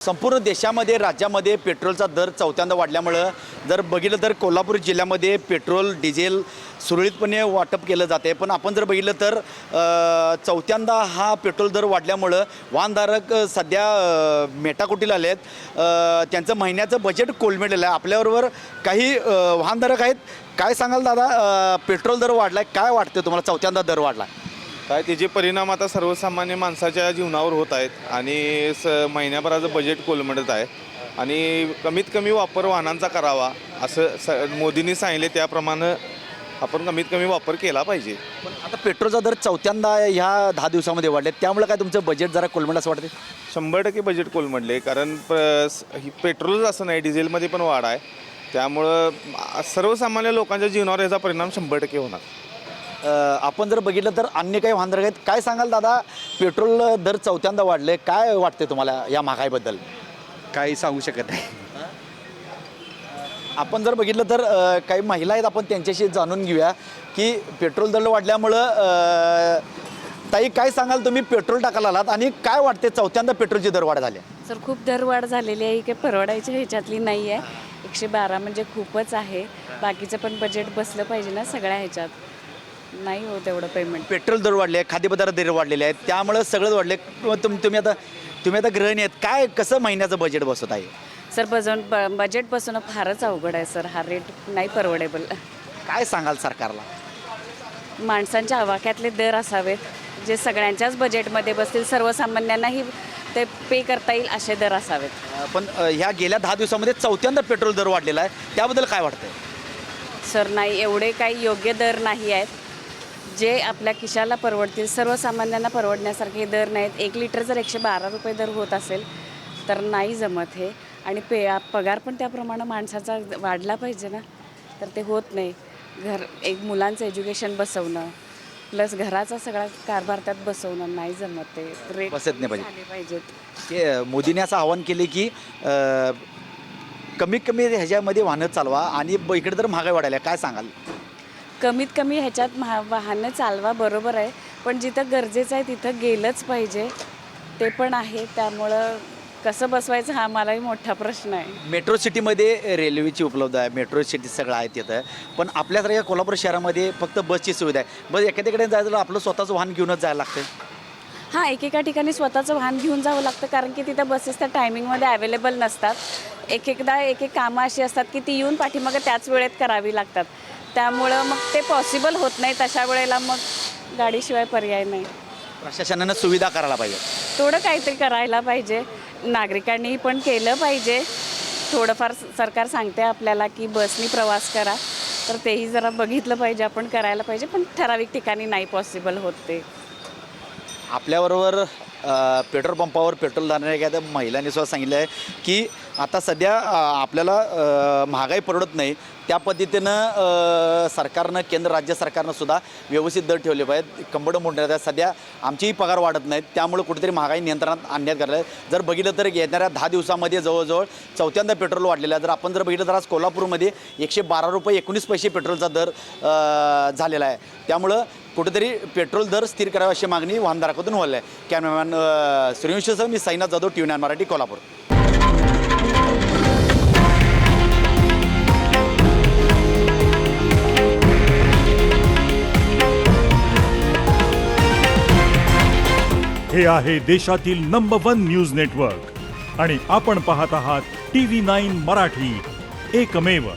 संपूर्ण देशामध्ये राज्यामध्ये पेट्रोलचा दर चौथ्यांदा वाढल्यामुळं जर बघितलं तर कोल्हापूर जिल्ह्यामध्ये पेट्रोल डिझेल सुरळीतपणे वाटप केलं जाते। पण आपण जर बघितलं तर चौथ्यांदा हा पेट्रोल दर वाढल्यामुळं वाहनधारक सध्या मेटाकुटीला आले आहेत। त्यांचं महिन्याचं बजेट कोलमडलेलं आहे। आपल्याबरोबर काही वाहनधारक आहेत। काय सांगाल दादा, पेट्रोल दर वाढला आहे, काय वाटतं तुम्हाला चौथ्यांदा दर वाढला? काय त्याचे परिणाम आता सर्वसामान्य माणसाच्या जीवनावर होत आहेत आणि महिन्याभराचं बजेट कोलमडत आहे आणि कमीत कमी वापर वाहनांचा करावा असं मोदींनी सांगितले, त्याप्रमाणे आपण कमीत कमी वापर केला पाहिजे। पण आता पेट्रोलचा दर चौथ्यांदा ह्या 10 दिवसामध्ये वाढले, त्यामुळे काय तुमचं बजेट जरा कोलमडलं असं वाटते? 100% बजेट कोलमडले, कारण पेट्रोलच असं नाही, डिझेलमध्ये पण वाढ आहे। त्यामुळं सर्वसामान्य लोकांच्या जीवनावर याचा परिणाम 100% होणार। आपण जर बघितलं तर अन्य काही वाहनधारक आहेत। काय सांगाल दादा, पेट्रोल दर चौथ्यांदा वाढले, काय वाटते तुम्हाला या महागाईबद्दल? काही सांगू शकत नाही। आपण जर बघितलं तर काही महिला आहेत, आपण त्यांच्याशी जाणून घेऊया की पेट्रोल दर वाढल्यामुळं ताई काय सांगाल, तुम्ही पेट्रोल टाकायला आलात आणि काय वाटते चौथ्यांदा पेट्रोलची दरवाढ झाली? सर, खूप दरवाढ झालेली आहे, काही परवडायच्या ह्याच्यातली नाही आहे। 112 म्हणजे खूपच आहे। बाकीचं पण बजेट बसलं पाहिजे ना सगळ्या ह्याच्यात, नाही होत एवढं पेमेंट। पेट्रोल दर वाढले, खाद्यपदार्थ दर वाढलेले आहेत, त्यामुळं सगळंच वाढले। तुम्ही आता गृहिणी आहेत, काय कसं महिन्याचं बजेट बसवत आहे? सर, बजेट बसवणं फारच अवघड आहे सर, हा रेट नाही परवडेबल। काय सांगाल सरकारला? माणसांच्या आवाक्यातले दर असावेत, जे सगळ्यांच्याच बजेटमध्ये बसतील, सर्वसामान्यांनाही ते पे करता येईल असे दर असावेत। पण ह्या गेल्या 10 दिवसामध्ये चौथ्यांदा पेट्रोल दर वाढलेला आहे, त्याबद्दल काय वाटतंय? सर, नाही, एवढे काही योग्य दर नाही आहेत जे आपल्या खिशाला परवडतील, सर्वसामान्यांना परवडण्यासारखे दर नाहीत। 1 लिटर जर 112 रुपये दर होत असेल तर नाही जमत हे, आणि पगार पण त्याप्रमाणे माणसाचा वाढला पाहिजे ना, तर ते होत नाही। एक मुलांचं एज्युकेशन बसवणं प्लस घराचा सगळा कारभार त्यात बसवणं नाही जमत, ते रेट बसत नाही झाले पाहिजेत। ते मोदींनी असं आवाहन केले की कमीत कमी ह्याच्यामध्ये वाहनं चालवा आणि इकडे तर महागाई वाढायला, काय सांगाल? कमीत कमी ह्याच्यात वाहनं चालवा, बरोबर आहे, पण जिथं गरजेचं आहे तिथं गेलंच पाहिजे, ते पण आहे। त्यामुळं कसं बसवायचं हा मलाही मोठा प्रश्न आहे। मेट्रो सिटीमध्ये रेल्वेची उपलब्ध आहे, मेट्रो सिटी सगळं आहे तिथं, पण आपल्यासारख्या कोल्हापूर शहरामध्ये फक्त बसची सुविधा आहे। बस एखाद्याकडे जायचं आपलं स्वतःचं वाहन घेऊनच जायला लागतं। हां, एकेका ठिकाणी स्वतःचं वाहन घेऊन जावं लागतं, कारण की तिथं बसेस त्या टायमिंगमध्ये अवेलेबल नसतात। एक कामं अशी असतात की ती येऊन पाठीमागं त्याच वेळेत करावी लागतात, त्यामुळं मग ते पॉसिबल होत नाही। तशा वेळेला मग गाडीशिवाय पर्याय नाही। प्रशासनानं सुविधा करायला पाहिजे, थोडं काहीतरी करायला पाहिजे, नागरिकांनी पण केलं पाहिजे। थोडंफार सरकार सांगते आपल्याला की बसनी प्रवास करा, तर तेही जरा बघितलं पाहिजे, आपण करायला पाहिजे, पण ठराविक ठिकाणी नाही पॉसिबल होत ते। आपल्याबरोबर पेट्रोल पंपावर पेट्रोल धारणाऱ्या एखाद्या महिलांनी सुद्धा सांगितलं आहे की आता सध्या आपल्याला महागाई परवडत नाही, त्या पद्धतीनं सरकारनं, केंद्र राज्य सरकारनं सुद्धा व्यवस्थित दर ठेवले पाहिजेत। कंबड मोडण्यात सध्या आमचेही पगार वाढत नाहीत, त्यामुळे कुठेतरी महागाई नियंत्रणात आणण्यात गरज आहे। जर बघितलं तर येणाऱ्या 10 दिवसामध्ये जवळजवळ चौथ्यांदा पेट्रोल वाढलेलं आहे। जर आपण जर बघितलं तर आज कोल्हापूरमध्ये 112 रुपये 19 पैसे पेट्रोलचा दर झालेला आहे, त्यामुळं कुठेतरी पेट्रोल दर स्थिर करावे अशी मागणी वाहनधारकातून होईल आहे। कॅमेरामॅन सूर्यवंशीसह मी साईनाथ जाधव, TV9 मराठी, कोल्हापूर। हे आहे देशातील नंबर 1 न्यूज नेटवर्क आणि आपण पाहत आहात TV9 मराठी, एकमेव।